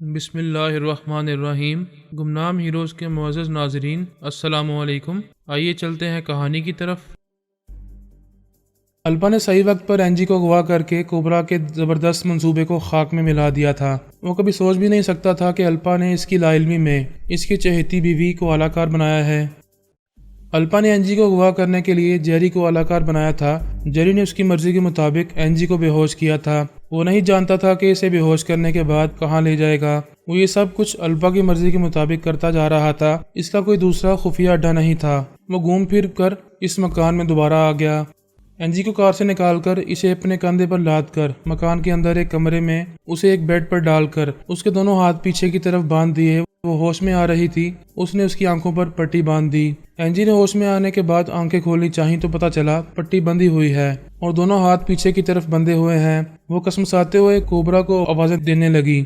بسم اللہ الرحمن الرحیم۔ گمنام ہیروز کے معزز ناظرین، السلام علیکم۔ آئیے چلتے ہیں کہانی کی طرف۔ الپا نے صحیح وقت پر اینجی کو اغوا کر کے کوبرا کے زبردست منصوبے کو خاک میں ملا دیا تھا۔ وہ کبھی سوچ بھی نہیں سکتا تھا کہ الپا نے اس کی لا علمی میں اس کی چہیتی بیوی کو اعلی کار بنایا ہے۔ الپا نے اینجی کو اغوا کرنے کے لیے جیری کو اعلی کار بنایا تھا۔ جیری نے اس کی مرضی کے مطابق اینجی کو بے ہوش کیا تھا۔ وہ نہیں جانتا تھا کہ اسے بے ہوش کرنے کے بعد کہاں لے جائے گا۔ وہ یہ سب کچھ الپا کی مرضی کے مطابق کرتا جا رہا تھا۔ اس کا کوئی دوسرا خفیہ اڈا نہیں تھا۔ وہ گھوم پھر کر اس مکان میں دوبارہ آ گیا۔ اینجی کو کار سے نکال کر اسے اپنے کندھے پر لاد کر مکان کے اندر ایک کمرے میں اسے ایک بیڈ پر ڈال کر اس کے دونوں ہاتھ پیچھے کی طرف باندھ دیے۔ وہ ہوش میں آ رہی تھی۔ اس نے اس کی آنکھوں پر پٹی باندھ دی۔ اینجی نے ہوش میں آنے کے بعد آنکھیں کھولی چاہیں تو پتہ چلا پٹی بندھی ہوئی ہے اور دونوں ہاتھ پیچھے کی طرف بندھے ہوئے ہیں۔ وہ کسمساتے ہوئے کوبرا کو آوازیں دینے لگی۔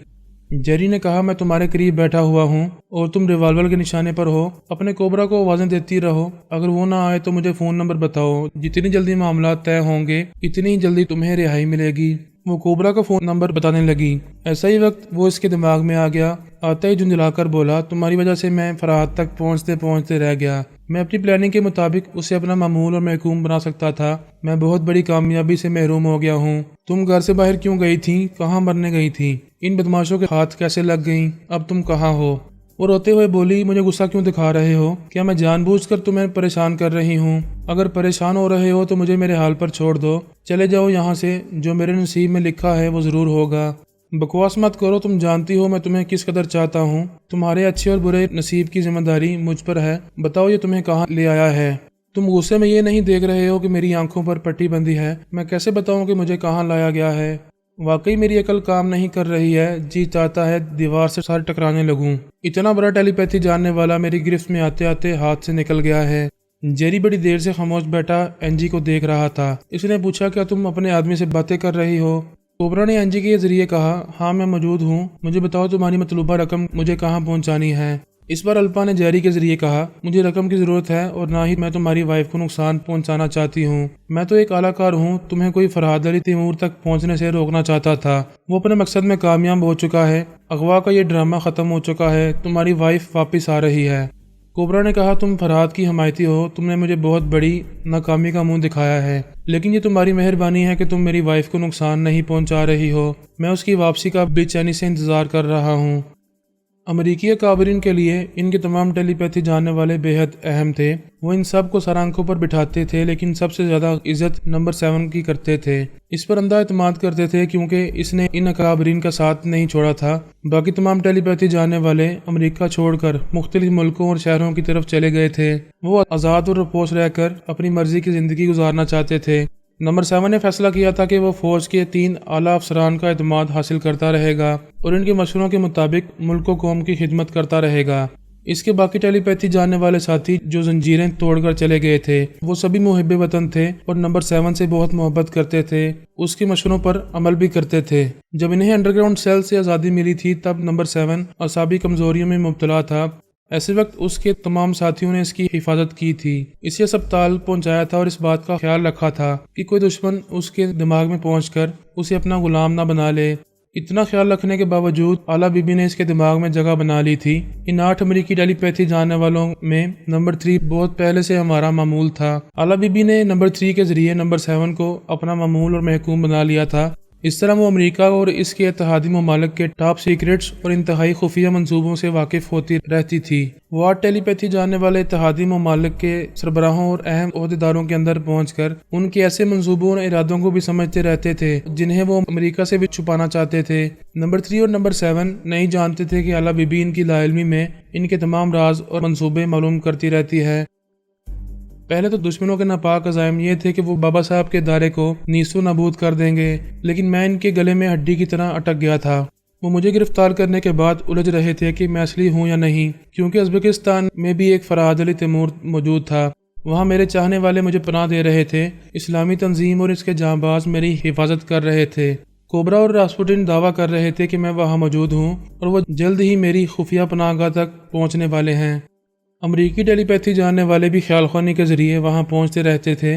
جیری نے کہا، میں تمہارے قریب بیٹھا ہوا ہوں اور تم ریوالور کے نشانے پر ہو۔ اپنے کوبرا کو آوازیں دیتی رہو۔ اگر وہ نہ آئے تو مجھے فون نمبر بتاؤ۔ جتنی جلدی معاملات طے ہوں گے اتنی ہی جلدی تمہیں رہائی ملے گی۔ وہ کوبرا کا فون نمبر بتانے لگی۔ ایسا ہی وقت وہ اس کے دماغ میں آ گیا۔ آتا ہی جھنجھلا کر بولا، تمہاری وجہ سے میں فرحات تک پہنچتے رہ گیا۔ میں اپنی پلاننگ کے مطابق اسے اپنا معمول اور محکوم بنا سکتا تھا۔ میں بہت بڑی کامیابی سے محروم ہو گیا ہوں۔ تم گھر سے باہر کیوں گئی تھی؟ کہاں مرنے گئی تھی؟ ان بدماشوں کے ہاتھ کیسے لگ گئیں؟ اب تم کہاں ہو؟ وہ روتے ہوئے بولی، مجھے غصہ کیوں دکھا رہے ہو؟ کیا میں جان بوجھ کر تمہیں پریشان کر رہی ہوں؟ اگر پریشان ہو رہے ہو تو مجھے میرے حال پر چھوڑ دو۔ چلے جاؤ یہاں سے۔ جو میرے نصیب میں لکھا ہے وہ ضرور ہوگا۔ بکواس مت کرو، تم جانتی ہو میں تمہیں کس قدر چاہتا ہوں۔ تمہارے اچھے اور برے نصیب کی ذمہ داری مجھ پر ہے۔ بتاؤ یہ تمہیں کہاں لے آیا ہے؟ تم غصے میں یہ نہیں دیکھ رہے ہو کہ میری آنکھوں پر پٹی بندھی ہے؟ میں کیسے بتاؤں کہ مجھے کہاں لایا گیا ہے؟ واقعی میری عقل کام نہیں کر رہی ہے۔ جی چاہتا ہے دیوار سے سر ٹکرانے لگوں۔ اتنا بڑا ٹیلی پیتھی جاننے والا میری گرفت میں آتے آتے ہاتھ سے نکل گیا ہے۔ جیری بڑی دیر سے خاموش بیٹھا اینجی کو دیکھ رہا تھا۔ اس نے پوچھا، کیا تم اپنے آدمی سے باتیں کر رہی ہو؟ کوبرا نے اینجی کے ذریعے کہا، ہاں میں موجود ہوں۔ مجھے بتاؤ تمہاری مطلوبہ رقم مجھے کہاں پہنچانی ہے؟ اس بار الپا نے جیری کے ذریعے کہا، مجھے رقم کی ضرورت ہے اور نہ ہی میں تمہاری وائف کو نقصان پہنچانا چاہتی ہوں۔ میں تو ایک اعلی کار ہوں۔ تمہیں کوئی فرحاد علی تیمور تک پہنچنے سے روکنا چاہتا تھا۔ وہ اپنے مقصد میں کامیاب ہو چکا ہے۔ اغوا کا یہ ڈرامہ ختم ہو چکا ہے۔ تمہاری وائف واپس آ رہی ہے۔ کوبرا نے کہا، تم فرحاد کی حمایتی ہو۔ تم نے مجھے بہت بڑی ناکامی کا منہ دکھایا ہے، لیکن یہ تمہاری مہربانی ہے کہ تم میری وائف کو نقصان نہیں پہنچا رہی ہو۔ میں اس کی واپسی کا بے چینی سے انتظار کر رہا ہوں۔ امریکی اکابرین کے لیے ان کے تمام ٹیلی پیتھی جاننے والے بے حد اہم تھے۔ وہ ان سب کو سر آنکھوں پر بٹھاتے تھے، لیکن سب سے زیادہ عزت نمبر 7 کی کرتے تھے۔ اس پر اندھا اعتماد کرتے تھے کیونکہ اس نے ان اکابرین کا ساتھ نہیں چھوڑا تھا۔ باقی تمام ٹیلی پیتھی جاننے والے امریکہ چھوڑ کر مختلف ملکوں اور شہروں کی طرف چلے گئے تھے۔ وہ آزاد اور رپوس رہ کر اپنی مرضی کی زندگی گزارنا چاہتے تھے۔ نمبر 7 نے فیصلہ کیا تھا کہ وہ فوج کے 3 اعلیٰ افسران کا اعتماد حاصل کرتا رہے گا اور ان کے مشوروں کے مطابق ملک و قوم کی خدمت کرتا رہے گا۔ اس کے باقی ٹیلی پیتھی جاننے والے ساتھی جو زنجیریں توڑ کر چلے گئے تھے، وہ سبھی محب وطن تھے اور نمبر 7 سے بہت محبت کرتے تھے۔ اس کے مشوروں پر عمل بھی کرتے تھے۔ جب انہیں انڈر گراؤنڈ سیل سے آزادی ملی تھی تب نمبر 7 اعصابی کمزوریوں میں مبتلا تھا۔ ایسے وقت اس کے تمام ساتھیوں نے اس کی حفاظت کی تھی، اسے اسپتال پہنچایا تھا اور اس بات کا خیال رکھا تھا کہ کوئی دشمن اس کے دماغ میں پہنچ کر اسے اپنا غلام نہ بنا لے۔ اتنا خیال رکھنے کے باوجود اعلیٰ بی بی نے اس کے دماغ میں جگہ بنا لی تھی۔ ان 8 امریکی ٹیلی پیتھی جاننے والوں میں نمبر 3 بہت پہلے سے ہمارا معمول تھا۔ اعلیٰ بی بی نے نمبر 3 کے ذریعے نمبر 7 کو اپنا معمول اور محکوم بنا لیا تھا۔ اس طرح وہ امریکہ اور اس کے اتحادی ممالک کے ٹاپ سیکرٹس اور انتہائی خفیہ منصوبوں سے واقف ہوتی رہتی تھی۔ وہ 8 ٹیلی پیتھی جاننے والے اتحادی ممالک کے سربراہوں اور اہم عہدیداروں کے اندر پہنچ کر ان کے ایسے منصوبوں اور ارادوں کو بھی سمجھتے رہتے تھے جنہیں وہ امریکہ سے بھی چھپانا چاہتے تھے۔ نمبر 3 اور نمبر 7 نہیں جانتے تھے کہ اعلیٰ بی بی ان کی لا علمی میں ان کے تمام راز اور منصوبے معلوم کرتی رہتی ہے۔ پہلے تو دشمنوں کے ناپاک عزائم یہ تھے کہ وہ بابا صاحب کے ادارے کو نیست و نابود کر دیں گے، لیکن میں ان کے گلے میں ہڈی کی طرح اٹک گیا تھا۔ وہ مجھے گرفتار کرنے کے بعد الجھ رہے تھے کہ میں اصلی ہوں یا نہیں، کیونکہ ازبکستان میں بھی ایک فرحاد علی تیمور موجود تھا۔ وہاں میرے چاہنے والے مجھے پناہ دے رہے تھے۔ اسلامی تنظیم اور اس کے جانباز میری حفاظت کر رہے تھے۔ کوبرا اور راسپوٹن دعویٰ کر رہے تھے کہ میں وہاں موجود ہوں اور وہ جلد ہی میری خفیہ پناہ گاہ تک پہنچنے والے ہیں۔ امریکی ٹیلی پیتھی جاننے والے بھی خیال خوانی کے ذریعے وہاں پہنچتے رہتے تھے۔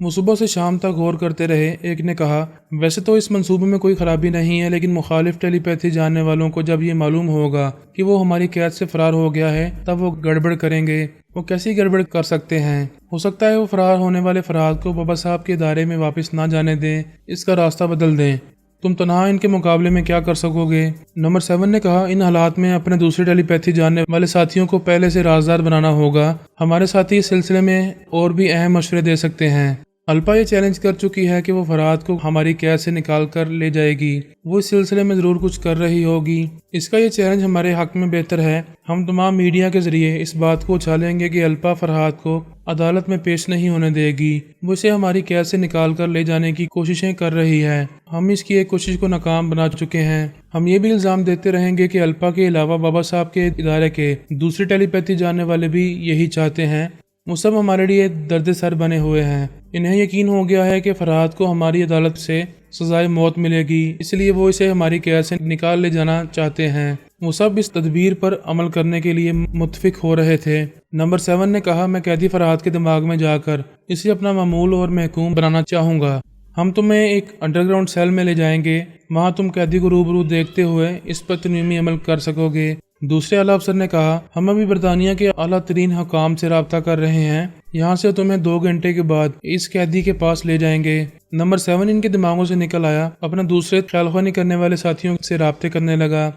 وہ صبح سے شام تک غور کرتے رہے۔ ایک نے کہا، ویسے تو اس منصوبے میں کوئی خرابی نہیں ہے، لیکن مخالف ٹیلی پیتھی جاننے والوں کو جب یہ معلوم ہوگا کہ وہ ہماری قید سے فرار ہو گیا ہے تب وہ گڑبڑ کریں گے۔ وہ کیسی گڑبڑ کر سکتے ہیں؟ ہو سکتا ہے وہ فرار ہونے والے فراد کو بابا صاحب کے ادارے میں واپس نہ جانے دیں، اس کا راستہ بدل دیں۔ تم تنہا ان کے مقابلے میں کیا کر سکو گے؟ نمبر 7 نے کہا، ان حالات میں اپنے دوسرے ٹیلی پیتھی جاننے والے ساتھیوں کو پہلے سے رازدار بنانا ہوگا۔ ہمارے ساتھی اس سلسلے میں اور بھی اہم مشورے دے سکتے ہیں۔ الپا یہ چیلنج کر چکی ہے کہ وہ فرات کو ہماری قید سے نکال کر لے جائے گی۔ وہ اس سلسلے میں ضرور کچھ کر رہی ہوگی۔ اس کا یہ چیلنج ہمارے حق میں بہتر ہے۔ ہم تمام میڈیا کے ذریعے اس بات کو اچھالیں گے کہ الپا فرات کو عدالت میں پیش نہیں ہونے دے گی۔ وہ اسے ہماری قید سے نکال کر لے جانے کی کوششیں کر رہی ہے۔ ہم اس کی ایک کوشش کو ناکام بنا چکے ہیں۔ ہم یہ بھی الزام دیتے رہیں گے کہ الپا کے علاوہ بابا صاحب کے ادارے کے دوسری ٹیلی پیتھی جاننے والے بھی یہی چاہتے ہیں۔ وہ سب ہمارے لیے درد سر بنے ہوئے ہیں۔ انہیں یقین ہو گیا ہے کہ فرات کو ہماری عدالت سے سزائے موت ملے گی، اس لیے وہ اسے ہماری قید سے نکال لے جانا چاہتے ہیں۔ وہ سب اس تدبیر پر عمل کرنے کے لیے متفق ہو رہے تھے۔ نمبر 7 نے کہا، میں قیدی فرات کے دماغ میں جا کر اسے اپنا معمول اور محکوم بنانا چاہوں گا۔ ہم تمہیں ایک انڈر گراؤنڈ سیل میں لے جائیں گے، وہاں تم قیدی کو روبرو دیکھتے ہوئے اس پر تنظیمی عمل کر سکو گے۔ دوسرے اعلیٰ افسر نے کہا، ہم ابھی برطانیہ کے اعلیٰ ترین حکام سے رابطہ کر رہے ہیں، یہاں سے تمہیں 2 گھنٹے کے بعد اس قیدی کے پاس لے جائیں گے۔ نمبر 7 ان کے دماغوں سے نکل آیا، اپنا دوسرے خیال خوانی کرنے والے ساتھیوں سے رابطے کرنے لگا۔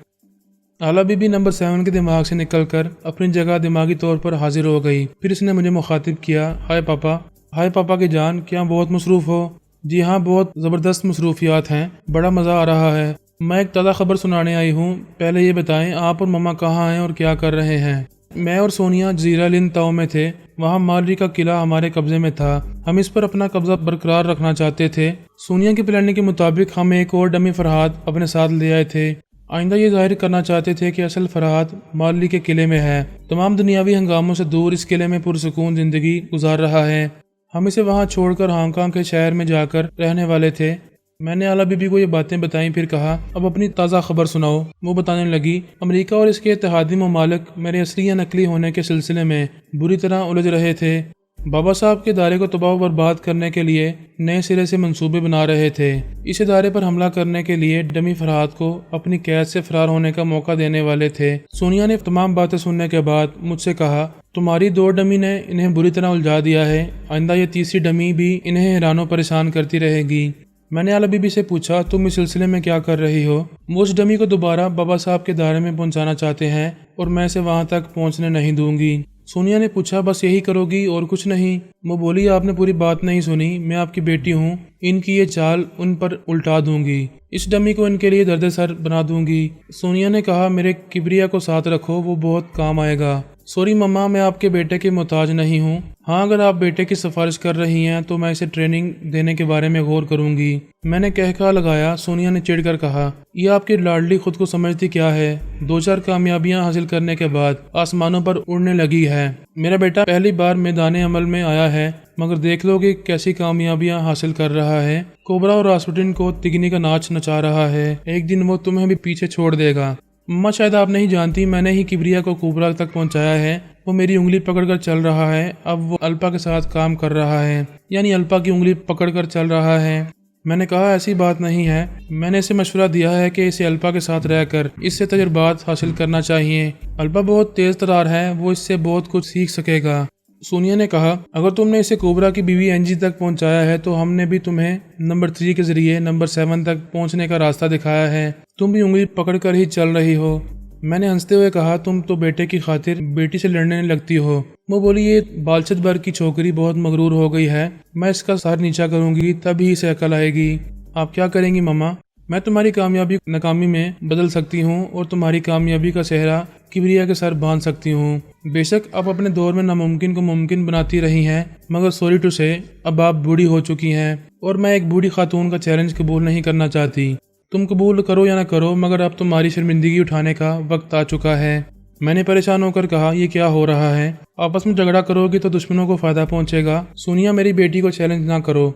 اعلیٰ بی بی نمبر 7 کے دماغ سے نکل کر اپنی جگہ دماغی طور پر حاضر ہو گئی۔ پھر اس نے مجھے مخاطب کیا، ہائے پاپا۔ ہائے پاپا کی جان، کیا بہت مصروف ہو؟ جی ہاں، بہت زبردست مصروفیات ہیں، بڑا مزہ آ رہا ہے۔ میں ایک تازہ خبر سنانے آئی ہوں۔ پہلے یہ بتائیں، آپ اور مما کہاں ہیں اور کیا کر رہے ہیں؟ میں اور سونیا جزیرہ لنتاؤ میں تھے، وہاں مالری کا قلعہ ہمارے قبضے میں تھا، ہم اس پر اپنا قبضہ برقرار رکھنا چاہتے تھے۔ سونیا کی پلاننگ کے مطابق ہم ایک اور ڈمی فرہاد اپنے ساتھ لے آئے تھے۔ آئندہ یہ ظاہر کرنا چاہتے تھے کہ اصل فرہاد مالری کے قلعے میں ہے، تمام دنیاوی ہنگاموں سے دور اس قلعے میں پرسکون زندگی گزار رہا ہے۔ ہم اسے وہاں چھوڑ کر ہانگ کانگ کے شہر میں جا کر رہنے والے تھے۔ میں نے اعلیٰ بی بی کو یہ باتیں بتائیں، پھر کہا، اب اپنی تازہ خبر سناؤ۔ وہ بتانے لگی، امریکہ اور اس کے اتحادی ممالک میرے اصلی یا نقلی ہونے کے سلسلے میں بری طرح الجھ رہے تھے۔ بابا صاحب کے ادارے کو تباہ و برباد کرنے کے لیے نئے سرے سے منصوبے بنا رہے تھے۔ اس ادارے پر حملہ کرنے کے لیے ڈمی فرہاد کو اپنی قید سے فرار ہونے کا موقع دینے والے تھے۔ سونیا نے تمام باتیں سننے کے بعد مجھ سے کہا، تمہاری 2 ڈمی نے انہیں بری طرح الجھا دیا ہے، آئندہ یہ تیسری ڈمی بھی انہیں حیران و پریشان کرتی رہے گی۔ میں نے اعلیٰ بی بی سے پوچھا، تم اس سلسلے میں کیا کر رہی ہو؟ وہ اس ڈمی کو دوبارہ بابا صاحب کے دائرے میں پہنچانا چاہتے ہیں اور میں اسے وہاں تک پہنچنے نہیں دوں گی۔ سونیا نے پوچھا، بس یہی کرو گی اور کچھ نہیں؟ وہ بولی، آپ نے پوری بات نہیں سنی، میں آپ کی بیٹی ہوں، ان کی یہ چال ان پر الٹا دوں گی، اس ڈمی کو ان کے لیے درد سر بنا دوں گی۔ سونیا نے کہا، میرے کبریا کو ساتھ رکھو، وہ بہت کام آئے گا۔ سوری مما، میں آپ کے بیٹے کے محتاج نہیں ہوں۔ ہاں، اگر آپ بیٹے کی سفارش کر رہی ہیں تو میں اسے ٹریننگ دینے کے بارے میں غور کروں گی۔ میں نے کہا لگایا۔ سونیا نے چڑھ کر کہا، یہ آپ کی لاڈلی خود کو سمجھتی کیا ہے؟ 2-4 کامیابیاں حاصل کرنے کے بعد آسمانوں پر اڑنے لگی ہے۔ میرا بیٹا پہلی بار میدان عمل میں آیا ہے، مگر دیکھ لو کہ کیسی کامیابیاں حاصل کر رہا ہے۔ کوبرا اور راسپوٹن کو تگنی کا ناچ نچا رہا ہے، ایک دن وہ تمہیں بھی پیچھے چھوڑ دے گا۔ مما، شاید آپ نہیں جانتی، میں نے ہی کبریا کو کوبرا تک پہنچایا ہے، وہ میری انگلی پکڑ کر چل رہا ہے، اب وہ الپا کے ساتھ کام کر رہا ہے، یعنی الپا کی انگلی پکڑ کر چل رہا ہے۔ میں نے کہا، ایسی بات نہیں ہے، میں نے اسے مشورہ دیا ہے کہ اسے الپا کے ساتھ رہ کر اس سے تجربات حاصل کرنا چاہیے، الپا بہت تیز ترار ہے، وہ اس سے بہت کچھ سیکھ سکے گا۔ سونیا نے کہا، اگر تم نے اسے کوبرا کی بیوی اینجی تک پہنچایا ہے تو ہم نے بھی تمہیں نمبر 3 کے ذریعے نمبر 7 تک پہنچنے کا راستہ دکھایا ہے، تم بھی انگلی پکڑ کر ہی چل رہی ہو۔ میں نے ہنستے ہوئے کہا، تم تو بیٹے کی خاطر بیٹی سے لڑنے لگتی ہو۔ وہ بولی، یہ بالچت بر کی چھوکری بہت مغرور ہو گئی ہے، میں اس کا سر نیچا کروں گی تبھی اسے عقل آئے گی۔ آپ کیا کریں گی مما؟ میں تمہاری کامیابی ناکامی میں بدل سکتی ہوں اور تمہاری کامیابی کا صحرا کبریا کے سر باندھ سکتی ہوں۔ بے شک اب اپنے دور میں ناممکن کو ممکن بناتی رہی ہیں، مگر سوری ٹو سے اب آپ بوڑھی ہو چکی ہیں اور میں ایک بوڑھی خاتون کا چیلنج قبول نہیں کرنا چاہتی۔ تم قبول کرو یا نہ کرو، مگر اب تمہاری شرمندگی اٹھانے کا وقت آ چکا ہے۔ میں نے پریشان ہو کر کہا، یہ کیا ہو رہا ہے؟ آپس میں جھگڑا کرو گی تو دشمنوں کو فائدہ پہنچے گا۔ سونیا، میری بیٹی کو چیلنج نہ کرو،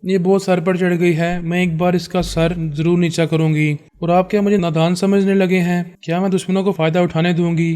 یہ بہت سر پر چڑھ گئی ہے، میں ایک بار اس کا سر ضرور نیچا کروں گی۔ اور آپ کیا مجھے نادان سمجھنے لگے ہیں؟ کیا میں دشمنوں کو فائدہ اٹھانے دوں گی؟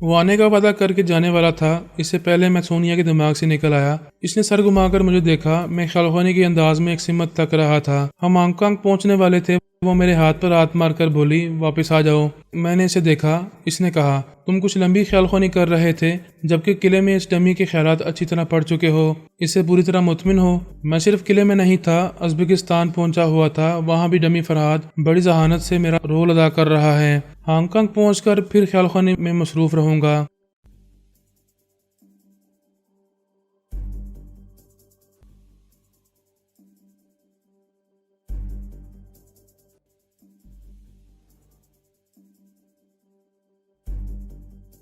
وہ آنے کا وعدہ کر کے جانے والا تھا، اس سے پہلے میں سونیا کے دماغ سے نکل آیا۔ اس نے سر گھما کر مجھے دیکھا۔ میں خیال خوانے کے انداز میں ایک سمت تک رہا تھا۔ ہم ہانگ کانگ پہنچنے والے تھے۔ وہ میرے ہاتھ پر ہاتھ مار کر بولی، واپس آ جاؤ۔ میں نے اسے دیکھا۔ اس نے کہا، تم کچھ لمبی خیال خوانی کر رہے تھے جبکہ قلعے میں اس ڈمی کے خیالات اچھی طرح پڑ چکے ہو، اس سے پوری طرح مطمئن ہو۔ میں صرف قلعے میں نہیں تھا، ازبکستان پہنچا ہوا تھا، وہاں بھی ڈمی فرہاد بڑی ذہانت سے میرا رول ادا کر رہا ہے۔ ہانگ کانگ پہنچ کر پھر خیال خوانی میں مصروف رہوں گا۔